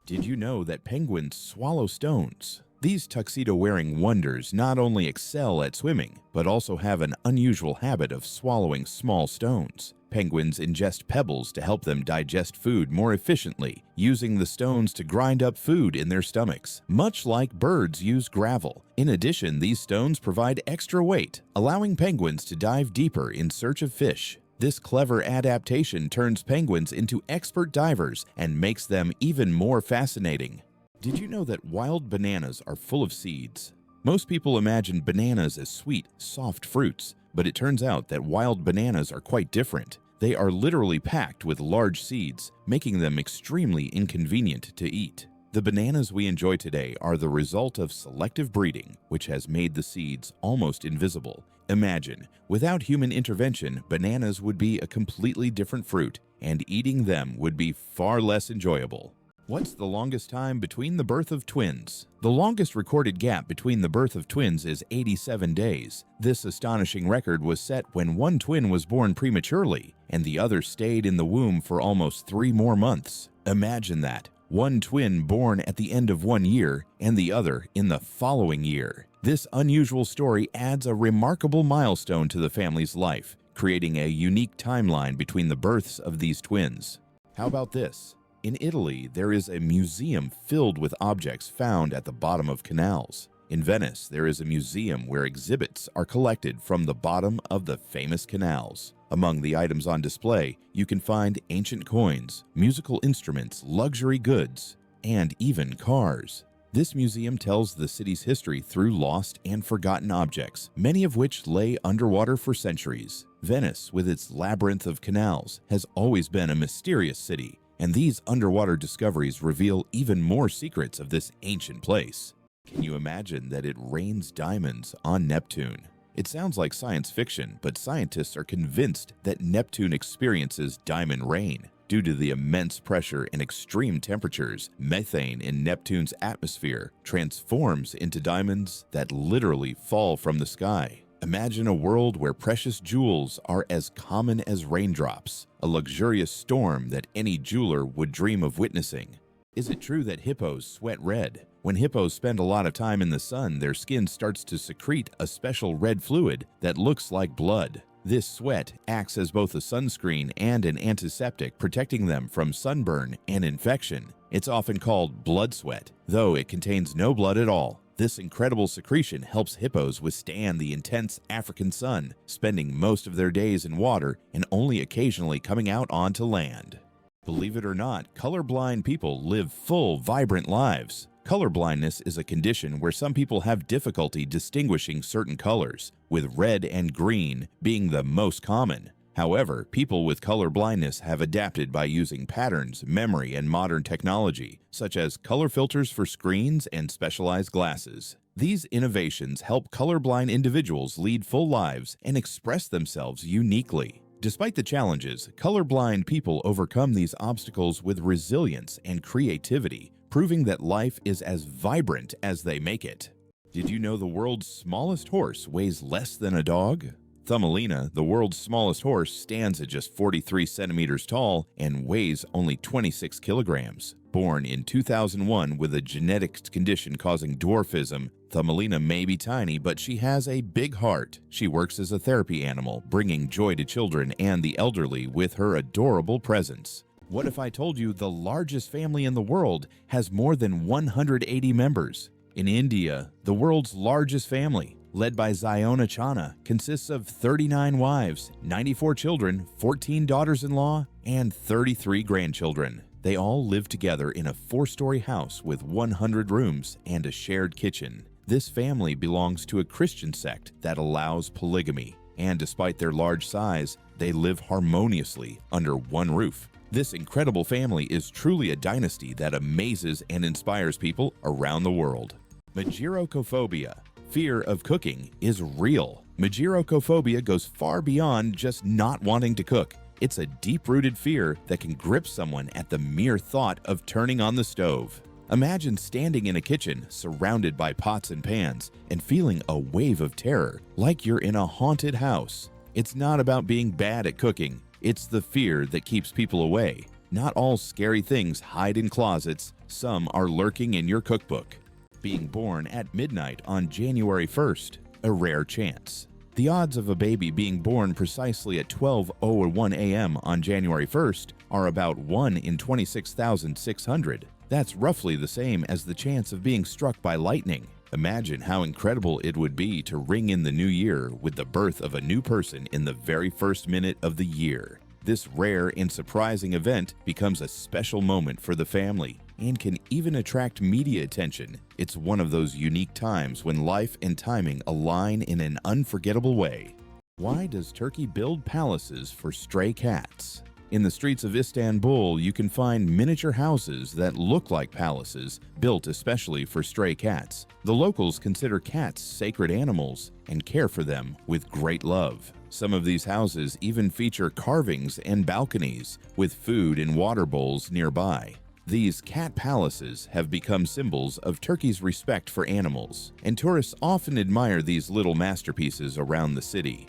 Did you know that penguins swallow stones? These tuxedo-wearing wonders not only excel at swimming, but also have an unusual habit of swallowing small stones. Penguins ingest pebbles to help them digest food more efficiently, using the stones to grind up food in their stomachs, much like birds use gravel. In addition, these stones provide extra weight, allowing penguins to dive deeper in search of fish. This clever adaptation turns penguins into expert divers and makes them even more fascinating. Did you know that wild bananas are full of seeds? Most people imagine bananas as sweet, soft fruits, but it turns out that wild bananas are quite different. They are literally packed with large seeds, making them extremely inconvenient to eat. The bananas we enjoy today are the result of selective breeding, which has made the seeds almost invisible. Imagine, without human intervention, bananas would be a completely different fruit, and eating them would be far less enjoyable. What's the longest time between the birth of twins? The longest recorded gap between the birth of twins is 87 days. This astonishing record was set when one twin was born prematurely, and the other stayed in the womb for almost 3 more months. Imagine that. One twin born at the end of 1 year, and the other in the following year. This unusual story adds a remarkable milestone to the family's life, creating a unique timeline between the births of these twins. How about this? In Italy, there is a museum filled with objects found at the bottom of canals. In Venice, there is a museum where exhibits are collected from the bottom of the famous canals. Among the items on display, you can find ancient coins, musical instruments, luxury goods, and even cars. This museum tells the city's history through lost and forgotten objects, many of which lay underwater for centuries. Venice, with its labyrinth of canals, has always been a mysterious city, and these underwater discoveries reveal even more secrets of this ancient place. Can you imagine that it rains diamonds on Neptune? It sounds like science fiction, but scientists are convinced that Neptune experiences diamond rain. Due to the immense pressure and extreme temperatures, methane in Neptune's atmosphere transforms into diamonds that literally fall from the sky. Imagine a world where precious jewels are as common as raindrops, a luxurious storm that any jeweler would dream of witnessing. Is it true that hippos sweat red? When hippos spend a lot of time in the sun, their skin starts to secrete a special red fluid that looks like blood. This sweat acts as both a sunscreen and an antiseptic, protecting them from sunburn and infection. It's often called blood sweat, though it contains no blood at all. This incredible secretion helps hippos withstand the intense African sun, spending most of their days in water and only occasionally coming out onto land. Believe it or not, colorblind people live full, vibrant lives. Colorblindness is a condition where some people have difficulty distinguishing certain colors, with red and green being the most common. However, people with color blindness have adapted by using patterns, memory, and modern technology, such as color filters for screens and specialized glasses. These innovations help colorblind individuals lead full lives and express themselves uniquely. Despite the challenges, colorblind people overcome these obstacles with resilience and creativity, proving that life is as vibrant as they make it. Did you know the world's smallest horse weighs less than a dog? Thumbelina, the world's smallest horse, stands at just 43 centimeters tall and weighs only 26 kilograms. Born in 2001 with a genetic condition causing dwarfism, Thumbelina may be tiny, but she has a big heart. She works as a therapy animal, bringing joy to children and the elderly with her adorable presence. What if I told you the largest family in the world has more than 180 members? In India, the world's largest family, led by Ziona Chana, consists of 39 wives, 94 children, 14 daughters-in-law, and 33 grandchildren. They all live together in a 4-story house with 100 rooms and a shared kitchen. This family belongs to a Christian sect that allows polygamy, and despite their large size, they live harmoniously under one roof. This incredible family is truly a dynasty that amazes and inspires people around the world. Mageirocophobia. Fear of cooking is real. Mageirocophobia goes far beyond just not wanting to cook. It's a deep-rooted fear that can grip someone at the mere thought of turning on the stove. Imagine standing in a kitchen surrounded by pots and pans and feeling a wave of terror, like you're in a haunted house. It's not about being bad at cooking. It's the fear that keeps people away. Not all scary things hide in closets. Some are lurking in your cookbook. Being born at midnight on January 1st, a rare chance. The odds of a baby being born precisely at 12:01 a.m. on January 1st are about 1 in 26,600. That's roughly the same as the chance of being struck by lightning. Imagine how incredible it would be to ring in the new year with the birth of a new person in the very first minute of the year. This rare and surprising event becomes a special moment for the family and can even attract media attention. It's one of those unique times when life and timing align in an unforgettable way. Why does Turkey build palaces for stray cats? In the streets of Istanbul, you can find miniature houses that look like palaces, built especially for stray cats. The locals consider cats sacred animals and care for them with great love. Some of these houses even feature carvings and balconies with food and water bowls nearby. These cat palaces have become symbols of Turkey's respect for animals, and tourists often admire these little masterpieces around the city.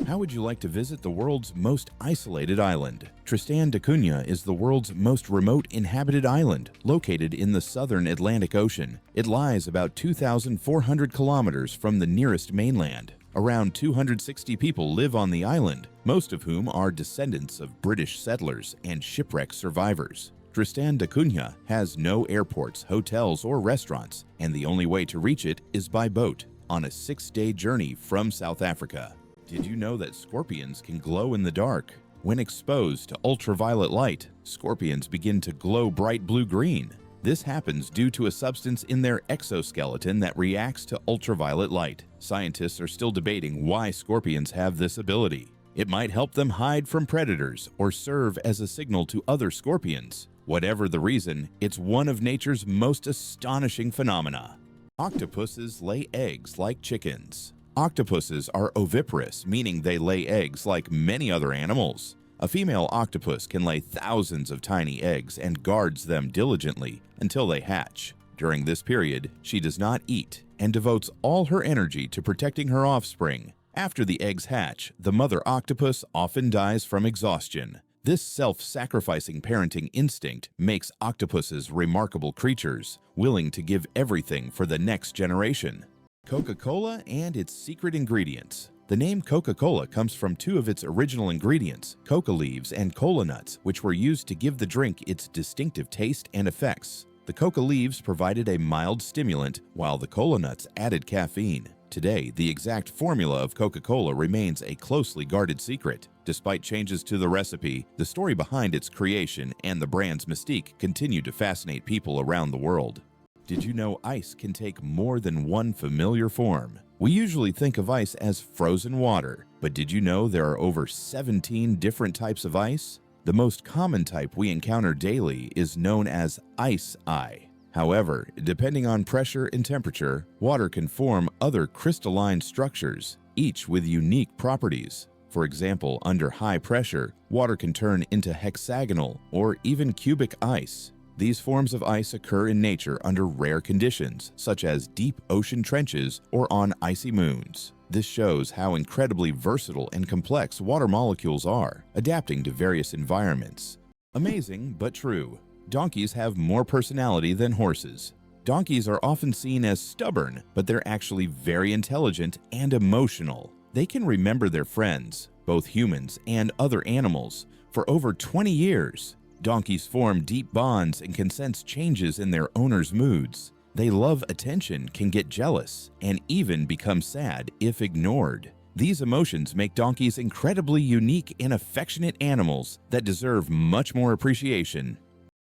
How would you like to visit the world's most isolated island? Tristan da Cunha is the world's most remote inhabited island, located in the southern Atlantic Ocean. It lies about 2,400 kilometers from the nearest mainland. Around 260 people live on the island, most of whom are descendants of British settlers and shipwreck survivors. Tristan da Cunha has no airports, hotels, or restaurants, and the only way to reach it is by boat, on a 6-day journey from South Africa. Did you know that scorpions can glow in the dark? When exposed to ultraviolet light, scorpions begin to glow bright blue-green. This happens due to a substance in their exoskeleton that reacts to ultraviolet light. Scientists are still debating why scorpions have this ability. It might help them hide from predators or serve as a signal to other scorpions. Whatever the reason, it's one of nature's most astonishing phenomena. Octopuses lay eggs like chickens. Octopuses are oviparous, meaning they lay eggs like many other animals. A female octopus can lay thousands of tiny eggs and guards them diligently until they hatch. During this period, she does not eat and devotes all her energy to protecting her offspring. After the eggs hatch, the mother octopus often dies from exhaustion. This self-sacrificing parenting instinct makes octopuses remarkable creatures, willing to give everything for the next generation. Coca-Cola and its secret ingredients. The name Coca-Cola comes from two of its original ingredients, coca leaves and cola nuts, which were used to give the drink its distinctive taste and effects. The coca leaves provided a mild stimulant, while the cola nuts added caffeine. Today, the exact formula of Coca-Cola remains a closely guarded secret. Despite changes to the recipe, the story behind its creation and the brand's mystique continue to fascinate people around the world. Did you know ice can take more than one familiar form? We usually think of ice as frozen water, but did you know there are over 17 different types of ice? The most common type we encounter daily is known as ice. However, depending on pressure and temperature, water can form other crystalline structures, each with unique properties. For example, under high pressure, water can turn into hexagonal or even cubic ice. These forms of ice occur in nature under rare conditions, such as deep ocean trenches or on icy moons. This shows how incredibly versatile and complex water molecules are, adapting to various environments. Amazing but true. Donkeys have more personality than horses. Donkeys are often seen as stubborn, but they're actually very intelligent and emotional. They can remember their friends, both humans and other animals, for over 20 years. Donkeys form deep bonds and can sense changes in their owner's moods. They love attention, can get jealous, and even become sad if ignored. These emotions make donkeys incredibly unique and affectionate animals that deserve much more appreciation.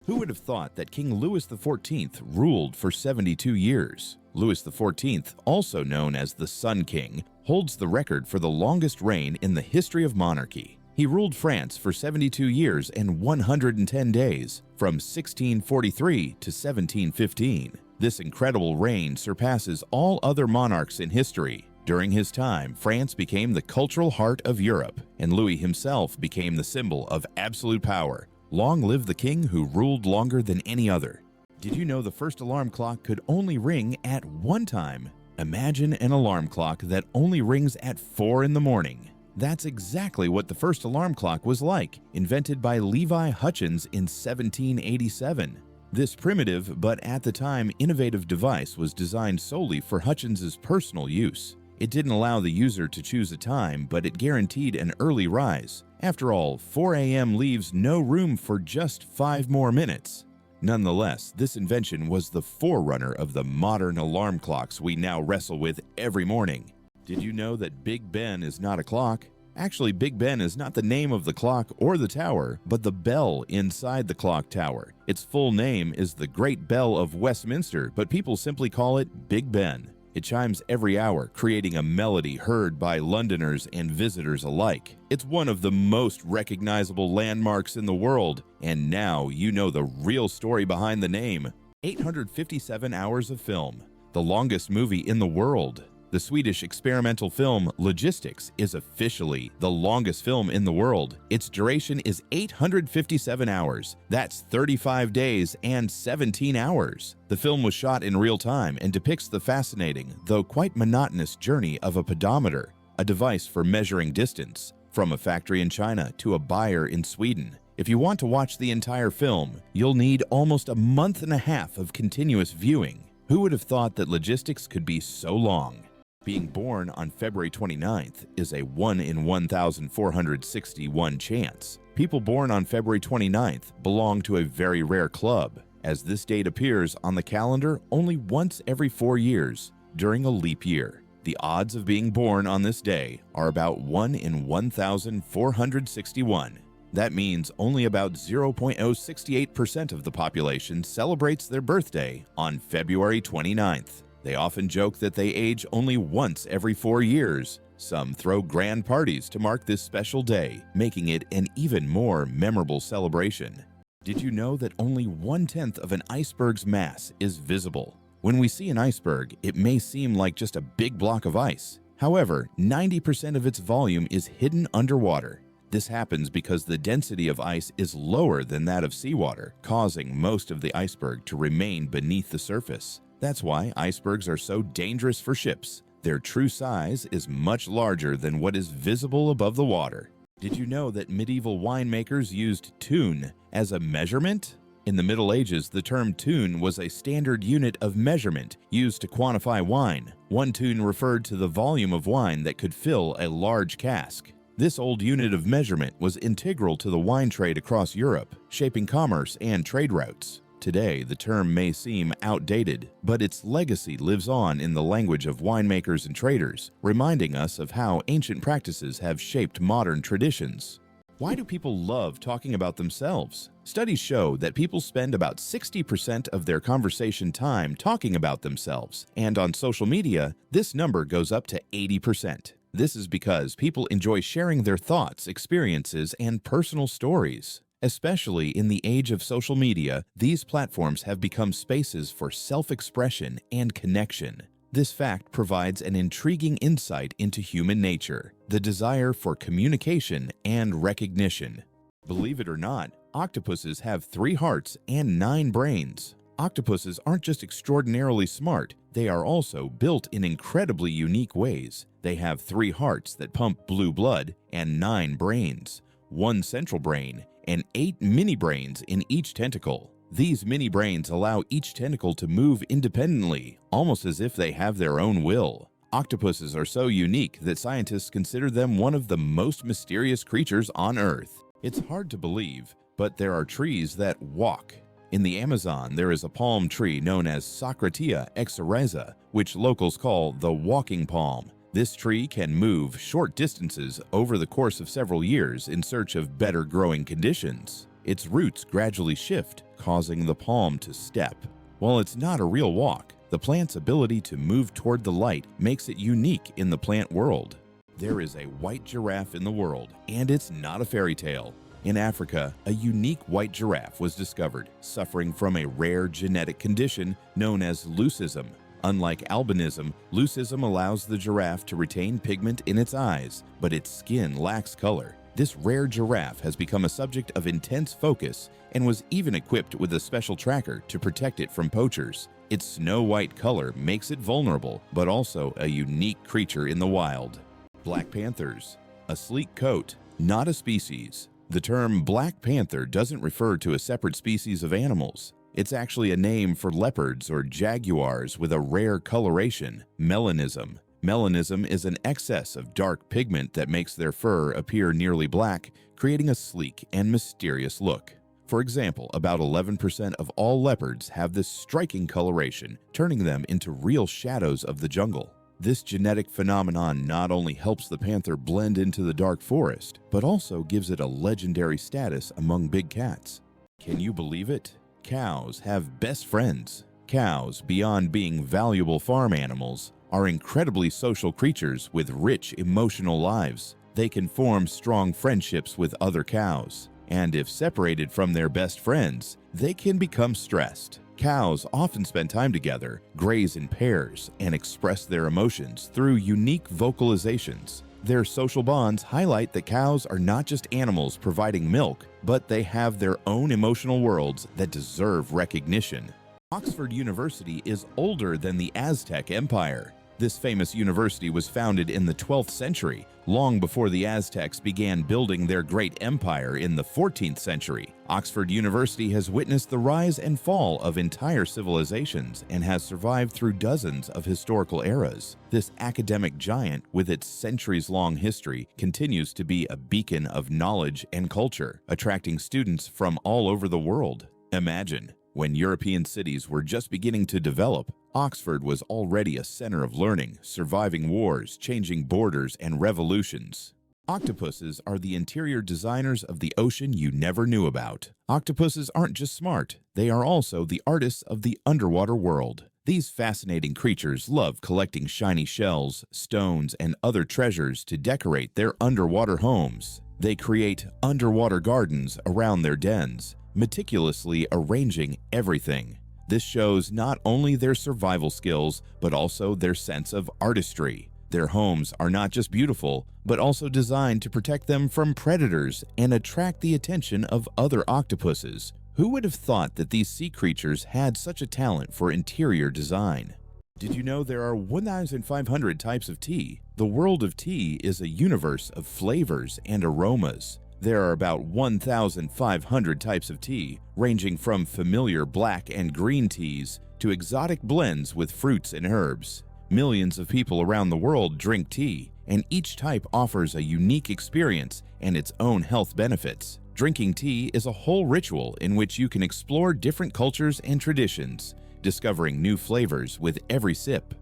Who would have thought that King Louis the Fourteenth ruled for 72 years? Louis the Fourteenth, also known as the Sun King, holds the record for the longest reign in the history of monarchy. He ruled France for 72 years and 110 days, from 1643 to 1715. This incredible reign surpasses all other monarchs in history. During his time, France became the cultural heart of Europe, and Louis himself became the symbol of absolute power. Long live the king who ruled longer than any other. Did you know the first alarm clock could only ring at one time? Imagine an alarm clock that only rings at 4 in the morning. That's exactly what the first alarm clock was like, invented by Levi Hutchins in 1787. This primitive but at the time innovative device was designed solely for Hutchins's personal use. It didn't allow the user to choose a time, but it guaranteed an early rise. After all, 4 a.m. leaves no room for just 5 more minutes. Nonetheless, this invention was the forerunner of the modern alarm clocks we now wrestle with every morning. Did you know that Big Ben is not a clock? Actually, Big Ben is not the name of the clock or the tower, but the bell inside the clock tower. Its full name is the Great Bell of Westminster, but people simply call it Big Ben. It chimes every hour, creating a melody heard by Londoners and visitors alike. It's one of the most recognizable landmarks in the world, and now you know the real story behind the name. 857 hours of film, the longest movie in the world. The Swedish experimental film Logistics is officially the longest film in the world. Its duration is 857 hours. That's 35 days and 17 hours. The film was shot in real time and depicts the fascinating, though quite monotonous journey of a pedometer, a device for measuring distance, from a factory in China to a buyer in Sweden. If you want to watch the entire film, you'll need almost a month and a half of continuous viewing. Who would have thought that Logistics could be so long? Being born on February 29th is a 1 in 1,461 chance. People born on February 29th belong to a very rare club, as this date appears on the calendar only once every 4 years, during a leap year. The odds of being born on this day are about 1 in 1,461. That means only about 0.068% of the population celebrates their birthday on February 29th. They often joke that they age only once every 4 years. Some throw grand parties to mark this special day, making it an even more memorable celebration. Did you know that only 1/10 of an iceberg's mass is visible? When we see an iceberg, it may seem like just a big block of ice. However, 90% of its volume is hidden underwater. This happens because the density of ice is lower than that of seawater, causing most of the iceberg to remain beneath the surface. That's why icebergs are so dangerous for ships. Their true size is much larger than what is visible above the water. Did you know that medieval winemakers used tune as a measurement? In the Middle Ages, the term tune was a standard unit of measurement used to quantify wine. One tune referred to the volume of wine that could fill a large cask. This old unit of measurement was integral to the wine trade across Europe, shaping commerce and trade routes. Today, the term may seem outdated, but its legacy lives on in the language of winemakers and traders, reminding us of how ancient practices have shaped modern traditions. Why do people love talking about themselves? Studies show that people spend about 60% of their conversation time talking about themselves, and on social media, this number goes up to 80%. This is because people enjoy sharing their thoughts, experiences, and personal stories. Especially in the age of social media, these platforms have become spaces for self-expression and connection. This fact provides an intriguing insight into human nature, the desire for communication and recognition. Believe it or not, octopuses have 3 hearts and 9 brains. Octopuses aren't just extraordinarily smart, they are also built in incredibly unique ways. They have 3 hearts that pump blue blood and 9 brains, 1 central brain, and 8 mini brains in each tentacle. These mini brains allow each tentacle to move independently, almost as if they have their own will. Octopuses are so unique that scientists consider them one of the most mysterious creatures on Earth. It's hard to believe, but there are trees that walk. In the Amazon, there is a palm tree known as Socratia exorrhiza, which locals call the walking palm. This tree can move short distances over the course of several years in search of better growing conditions. Its roots gradually shift, causing the palm to step. While it's not a real walk, the plant's ability to move toward the light makes it unique in the plant world. There is a white giraffe in the world, and it's not a fairy tale. In Africa, a unique white giraffe was discovered, suffering from a rare genetic condition known as leucism. Unlike albinism, leucism allows the giraffe to retain pigment in its eyes, but its skin lacks color. This rare giraffe has become a subject of intense focus and was even equipped with a special tracker to protect it from poachers. Its snow-white color makes it vulnerable, but also a unique creature in the wild. Black panthers. A sleek coat, not a species. The term black panther doesn't refer to a separate species of animals. It's actually a name for leopards or jaguars with a rare coloration, melanism. Melanism is an excess of dark pigment that makes their fur appear nearly black, creating a sleek and mysterious look. For example, about 11% of all leopards have this striking coloration, turning them into real shadows of the jungle. This genetic phenomenon not only helps the panther blend into the dark forest, but also gives it a legendary status among big cats. Can you believe it? Cows have best friends. Cows, beyond being valuable farm animals, are incredibly social creatures with rich emotional lives. They can form strong friendships with other cows, and if separated from their best friends, they can become stressed. Cows often spend time together, graze in pairs, and express their emotions through unique vocalizations. Their social bonds highlight that cows are not just animals providing milk, but they have their own emotional worlds that deserve recognition. Oxford University is older than the Aztec Empire. This famous university was founded in the 12th century, long before the Aztecs began building their great empire in the 14th century. Oxford University has witnessed the rise and fall of entire civilizations and has survived through dozens of historical eras. This academic giant, with its centuries-long history, continues to be a beacon of knowledge and culture, attracting students from all over the world. Imagine, when European cities were just beginning to develop, Oxford was already a center of learning, surviving wars, changing borders, and revolutions. Octopuses are the interior designers of the ocean you never knew about. Octopuses aren't just smart, they are also the artists of the underwater world. These fascinating creatures love collecting shiny shells, stones, and other treasures to decorate their underwater homes. They create underwater gardens around their dens, meticulously arranging everything. This shows not only their survival skills, but also their sense of artistry. Their homes are not just beautiful, but also designed to protect them from predators and attract the attention of other octopuses. Who would have thought that these sea creatures had such a talent for interior design? Did you know there are 1,500 types of tea? The world of tea is a universe of flavors and aromas. There are about 1,500 types of tea, ranging from familiar black and green teas to exotic blends with fruits and herbs. Millions of people around the world drink tea, and each type offers a unique experience and its own health benefits. Drinking tea is a whole ritual in which you can explore different cultures and traditions, discovering new flavors with every sip.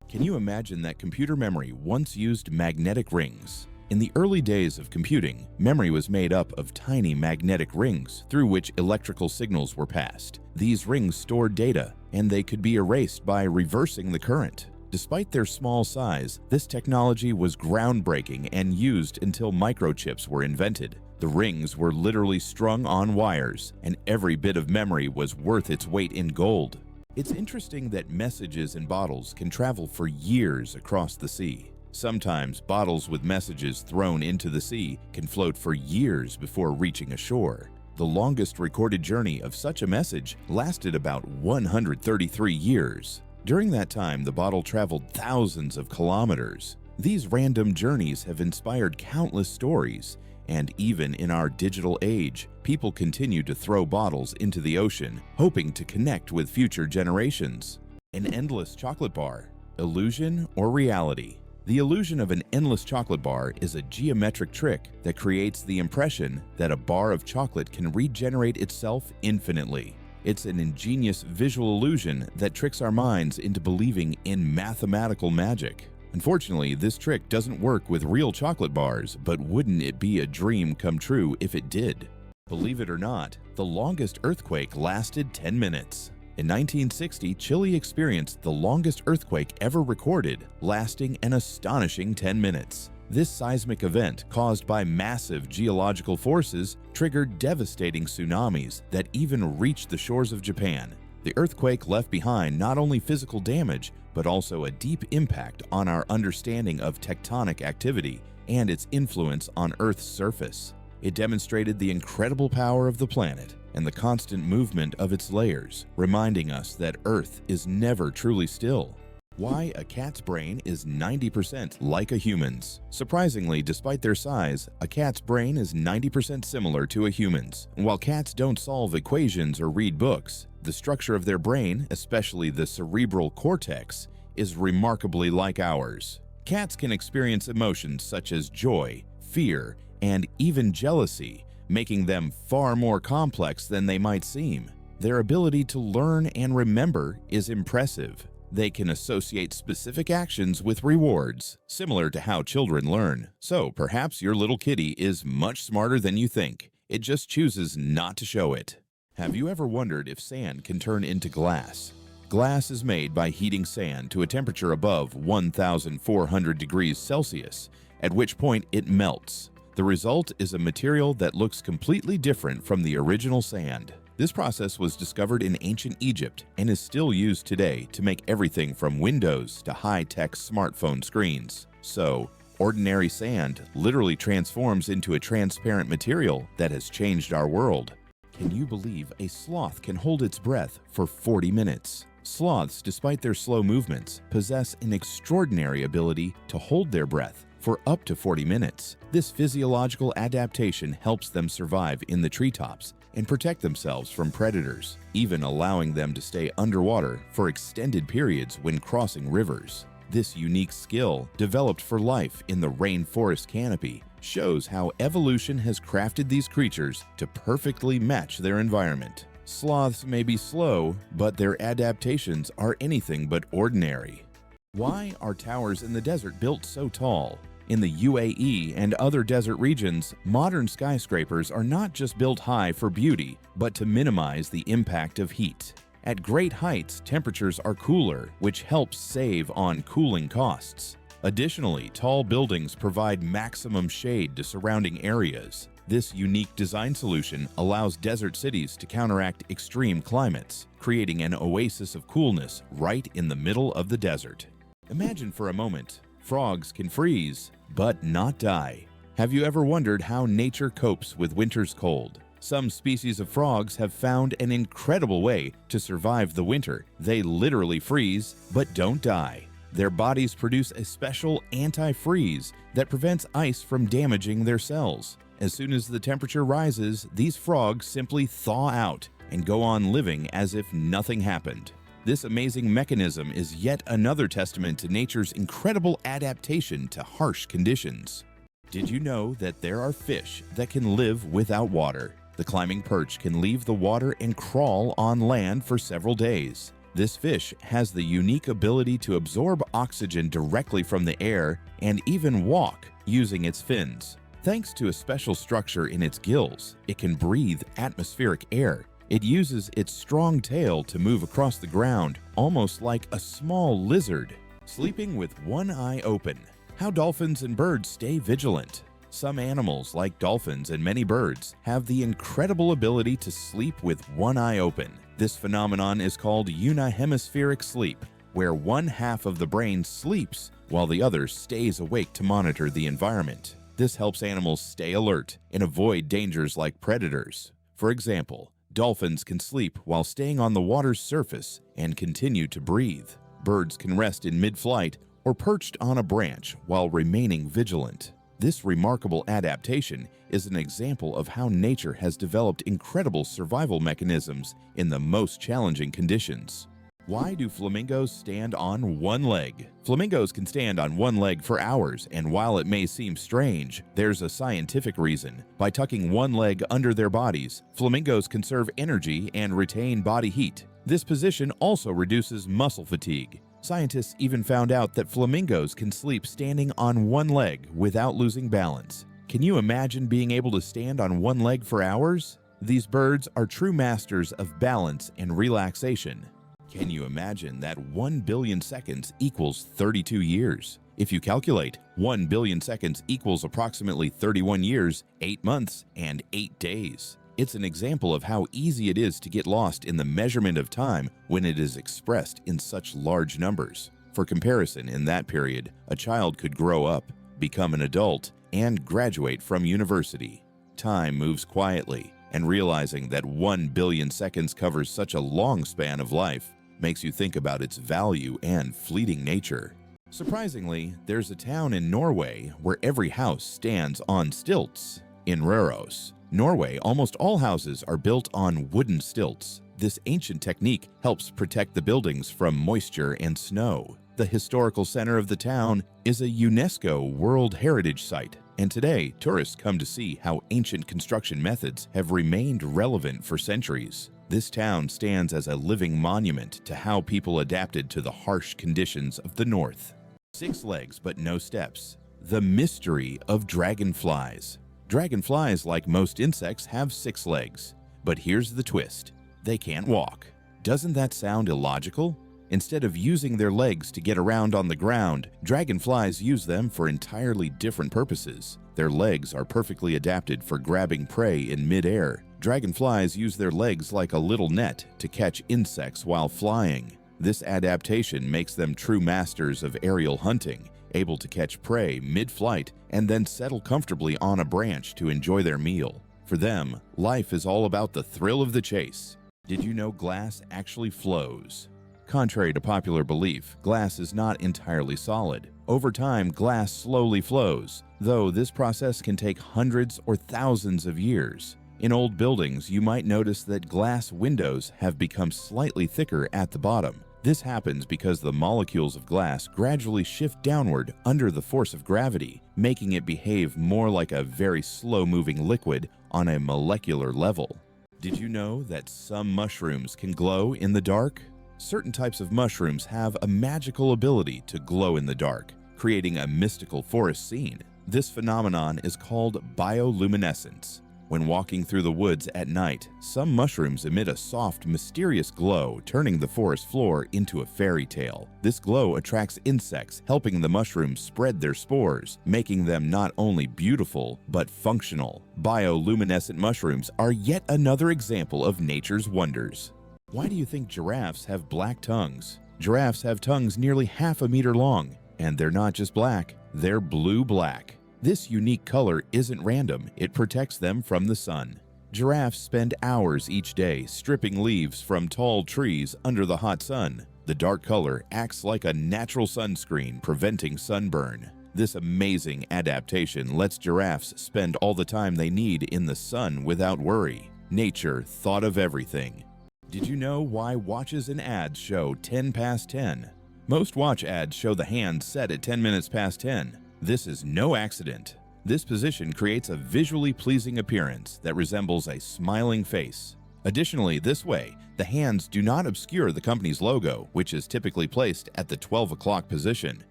Can you imagine that computer memory once used magnetic rings? In the early days of computing, memory was made up of tiny magnetic rings through which electrical signals were passed. These rings stored data, and they could be erased by reversing the current. Despite their small size, this technology was groundbreaking and used until microchips were invented. The rings were literally strung on wires, and every bit of memory was worth its weight in gold. It's interesting that messages in bottles can travel for years across the sea. Sometimes bottles with messages thrown into the sea can float for years before reaching a shore. The longest recorded journey of such a message lasted about 133 years. During that time, the bottle traveled thousands of kilometers. These random journeys have inspired countless stories, and even in our digital age, people continue to throw bottles into the ocean, hoping to connect with future generations. An endless chocolate bar, illusion or reality? The illusion of an endless chocolate bar is a geometric trick that creates the impression that a bar of chocolate can regenerate itself infinitely. It's an ingenious visual illusion that tricks our minds into believing in mathematical magic. Unfortunately, this trick doesn't work with real chocolate bars, but wouldn't it be a dream come true if it did? Believe it or not, the longest earthquake lasted 10 minutes. In 1960, Chile experienced the longest earthquake ever recorded, lasting an astonishing 10 minutes. This seismic event, caused by massive geological forces, triggered devastating tsunamis that even reached the shores of Japan. The earthquake left behind not only physical damage, but also a deep impact on our understanding of tectonic activity and its influence on Earth's surface. It demonstrated the incredible power of the planet and the constant movement of its layers, reminding us that Earth is never truly still. Why a cat's brain is 90% like a human's. Surprisingly, despite their size, a cat's brain is 90% similar to a human's. While cats don't solve equations or read books, the structure of their brain, especially the cerebral cortex, is remarkably like ours. Cats can experience emotions such as joy, fear, and even jealousy, making them far more complex than they might seem. Their ability to learn and remember is impressive. They can associate specific actions with rewards, similar to how children learn. So perhaps your little kitty is much smarter than you think. It just chooses not to show it. Have you ever wondered if sand can turn into glass? Glass is made by heating sand to a temperature above 1,400 degrees Celsius, at which point it melts. The result is a material that looks completely different from the original sand. This process was discovered in ancient Egypt and is still used today to make everything from windows to high-tech smartphone screens. So, ordinary sand literally transforms into a transparent material that has changed our world. Can you believe a sloth can hold its breath for 40 minutes? Sloths, despite their slow movements, possess an extraordinary ability to hold their breath for up to 40 minutes. This physiological adaptation helps them survive in the treetops and protect themselves from predators, even allowing them to stay underwater for extended periods when crossing rivers. This unique skill, developed for life in the rainforest canopy, shows how evolution has crafted these creatures to perfectly match their environment. Sloths may be slow, but their adaptations are anything but ordinary. Why are towers in the desert built so tall? In the UAE and other desert regions, modern skyscrapers are not just built high for beauty, but to minimize the impact of heat. At great heights, temperatures are cooler, which helps save on cooling costs. Additionally, tall buildings provide maximum shade to surrounding areas. This unique design solution allows desert cities to counteract extreme climates, creating an oasis of coolness right in the middle of the desert. Imagine for a moment, frogs can freeze, but not die. Have you ever wondered how nature copes with winter's cold? Some species of frogs have found an incredible way to survive the winter. They literally freeze, but don't die. Their bodies produce a special anti-freeze that prevents ice from damaging their cells. As soon as the temperature rises, these frogs simply thaw out and go on living as if nothing happened. This amazing mechanism is yet another testament to nature's incredible adaptation to harsh conditions. Did you know that there are fish that can live without water? The climbing perch can leave the water and crawl on land for several days. This fish has the unique ability to absorb oxygen directly from the air and even walk using its fins. Thanks to a special structure in its gills, it can breathe atmospheric air. It uses its strong tail to move across the ground, almost like a small lizard. Sleeping with one eye open. How dolphins and birds stay vigilant. Some animals, like dolphins and many birds, have the incredible ability to sleep with one eye open. This phenomenon is called unihemispheric sleep, where one half of the brain sleeps while the other stays awake to monitor the environment. This helps animals stay alert and avoid dangers like predators. For example, dolphins can sleep while staying on the water's surface and continue to breathe. Birds can rest in mid-flight or perched on a branch while remaining vigilant. This remarkable adaptation is an example of how nature has developed incredible survival mechanisms in the most challenging conditions. Why do flamingos stand on one leg? Flamingos can stand on one leg for hours, and while it may seem strange, there's a scientific reason. By tucking one leg under their bodies, flamingos conserve energy and retain body heat. This position also reduces muscle fatigue. Scientists even found out that flamingos can sleep standing on one leg without losing balance. Can you imagine being able to stand on one leg for hours? These birds are true masters of balance and relaxation. Can you imagine that 1 billion seconds equals 32 years? If you calculate, 1 billion seconds equals approximately 31 years, 8 months, and 8 days. It's an example of how easy it is to get lost in the measurement of time when it is expressed in such large numbers. For comparison, in that period, a child could grow up, become an adult, and graduate from university. Time moves quietly, and realizing that 1 billion seconds covers such a long span of life makes you think about its value and fleeting nature. Surprisingly, there's a town in Norway where every house stands on stilts. In Røros, Norway, almost all houses are built on wooden stilts. This ancient technique helps protect the buildings from moisture and snow. The historical center of the town is a UNESCO World Heritage Site, and today tourists come to see how ancient construction methods have remained relevant for centuries. This town stands as a living monument to how people adapted to the harsh conditions of the north. 6 legs but no steps. The mystery of dragonflies. Dragonflies, like most insects, have 6 legs. But here's the twist. They can't walk. Doesn't that sound illogical? Instead of using their legs to get around on the ground, dragonflies use them for entirely different purposes. Their legs are perfectly adapted for grabbing prey in mid-air. Dragonflies use their legs like a little net to catch insects while flying. This adaptation makes them true masters of aerial hunting, able to catch prey mid-flight and then settle comfortably on a branch to enjoy their meal. For them, life is all about the thrill of the chase. Did you know glass actually flows? Contrary to popular belief, glass is not entirely solid. Over time, glass slowly flows, though this process can take hundreds or thousands of years. In old buildings, you might notice that glass windows have become slightly thicker at the bottom. This happens because the molecules of glass gradually shift downward under the force of gravity, making it behave more like a very slow-moving liquid on a molecular level. Did you know that some mushrooms can glow in the dark? Certain types of mushrooms have a magical ability to glow in the dark, creating a mystical forest scene. This phenomenon is called bioluminescence. When walking through the woods at night, some mushrooms emit a soft, mysterious glow, turning the forest floor into a fairy tale. This glow attracts insects, helping the mushrooms spread their spores, making them not only beautiful, but functional. Bioluminescent mushrooms are yet another example of nature's wonders. Why do you think giraffes have black tongues? Giraffes have tongues nearly half a meter long, and they're not just black, they're blue-black. This unique color isn't random, it protects them from the sun. Giraffes spend hours each day stripping leaves from tall trees under the hot sun. The dark color acts like a natural sunscreen, preventing sunburn. This amazing adaptation lets giraffes spend all the time they need in the sun without worry. Nature thought of everything. Did you know why watches and ads show 10 past 10? Most watch ads show the hands set at 10 minutes past 10. This is no accident. This position creates a visually pleasing appearance that resembles a smiling face. Additionally, this way, the hands do not obscure the company's logo, which is typically placed at the 12 o'clock position.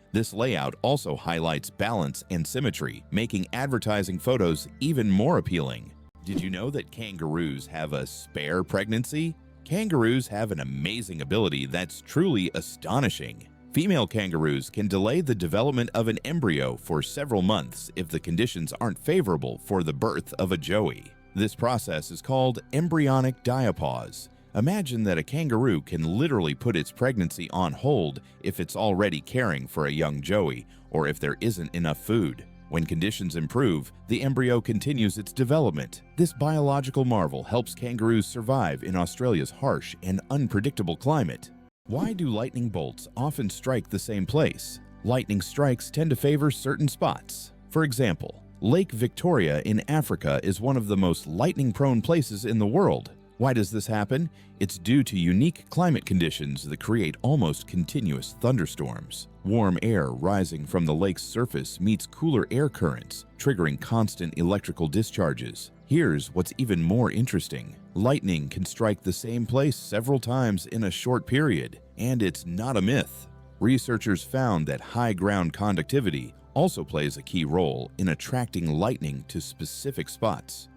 This layout also highlights balance and symmetry, making advertising photos even more appealing. Did you know that kangaroos have a spare pregnancy? Kangaroos have an amazing ability that's truly astonishing. Female kangaroos can delay the development of an embryo for several months if the conditions aren't favorable for the birth of a joey. This process is called embryonic diapause. Imagine that a kangaroo can literally put its pregnancy on hold if it's already caring for a young joey or if there isn't enough food. When conditions improve, the embryo continues its development. This biological marvel helps kangaroos survive in Australia's harsh and unpredictable climate. Why do lightning bolts often strike the same place? Lightning strikes tend to favor certain spots. For example, Lake Victoria in Africa is one of the most lightning-prone places in the world. Why does this happen? It's due to unique climate conditions that create almost continuous thunderstorms. Warm air rising from the lake's surface meets cooler air currents, triggering constant electrical discharges. Here's what's even more interesting. Lightning can strike the same place several times in a short period, and it's not a myth. Researchers found that high ground conductivity also plays a key role in attracting lightning to specific spots.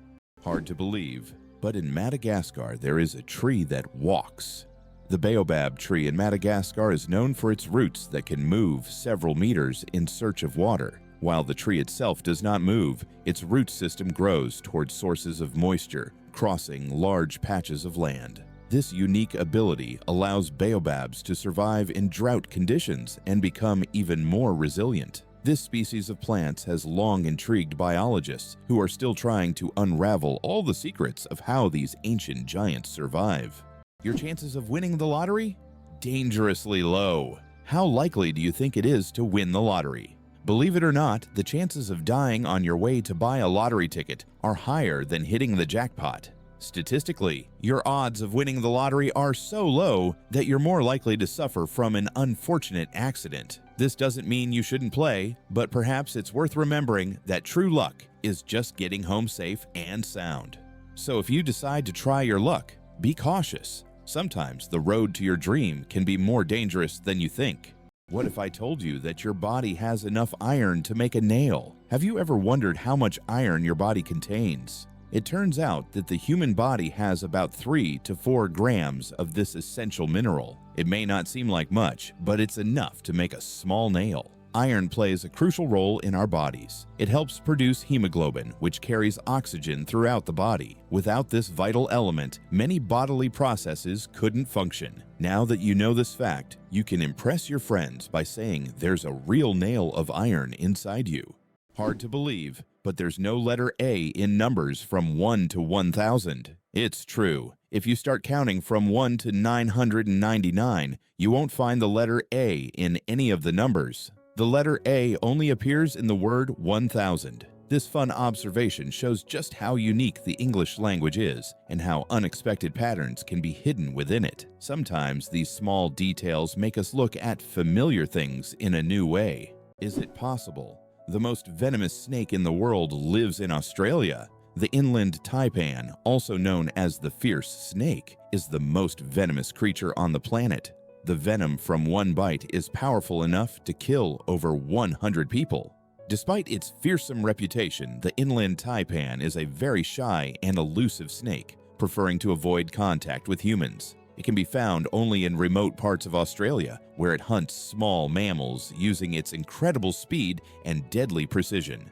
Hard to believe, but in Madagascar there is a tree that walks. The baobab tree in Madagascar is known for its roots that can move several meters in search of water. While the tree itself does not move, its root system grows towards sources of moisture, crossing large patches of land. This unique ability allows baobabs to survive in drought conditions and become even more resilient. This species of plants has long intrigued biologists who are still trying to unravel all the secrets of how these ancient giants survive. Your chances of winning the lottery? dangerously low. How likely do you think it is to win the lottery? Believe it or not, the chances of dying on your way to buy a lottery ticket are higher than hitting the jackpot. Statistically, your odds of winning the lottery are so low that you're more likely to suffer from an unfortunate accident. This doesn't mean you shouldn't play, but perhaps it's worth remembering that true luck is just getting home safe and sound. So if you decide to try your luck, be cautious. Sometimes the road to your dream can be more dangerous than you think. What if I told you that your body has enough iron to make a nail? Have you ever wondered how much iron your body contains? It turns out that the human body has about 3 to 4 grams of this essential mineral. It may not seem like much, but it's enough to make a small nail. Iron plays a crucial role in our bodies. It helps produce hemoglobin, which carries oxygen throughout the body. Without this vital element, many bodily processes couldn't function. Now that you know this fact, you can impress your friends by saying there's a real nail of iron inside you. Hard to believe, but there's no letter A in numbers from 1 to 1,000. It's true. If you start counting from 1 to 999, you won't find the letter A in any of the numbers. The letter A only appears in the word 1,000. This fun observation shows just how unique the English language is and how unexpected patterns can be hidden within it. Sometimes these small details make us look at familiar things in a new way. Is it possible? The most venomous snake in the world lives in Australia. The inland taipan, also known as the fierce snake, is the most venomous creature on the planet. The venom from one bite is powerful enough to kill over 100 people. Despite its fearsome reputation, the inland taipan is a very shy and elusive snake, preferring to avoid contact with humans. It can be found only in remote parts of Australia, where it hunts small mammals using its incredible speed and deadly precision.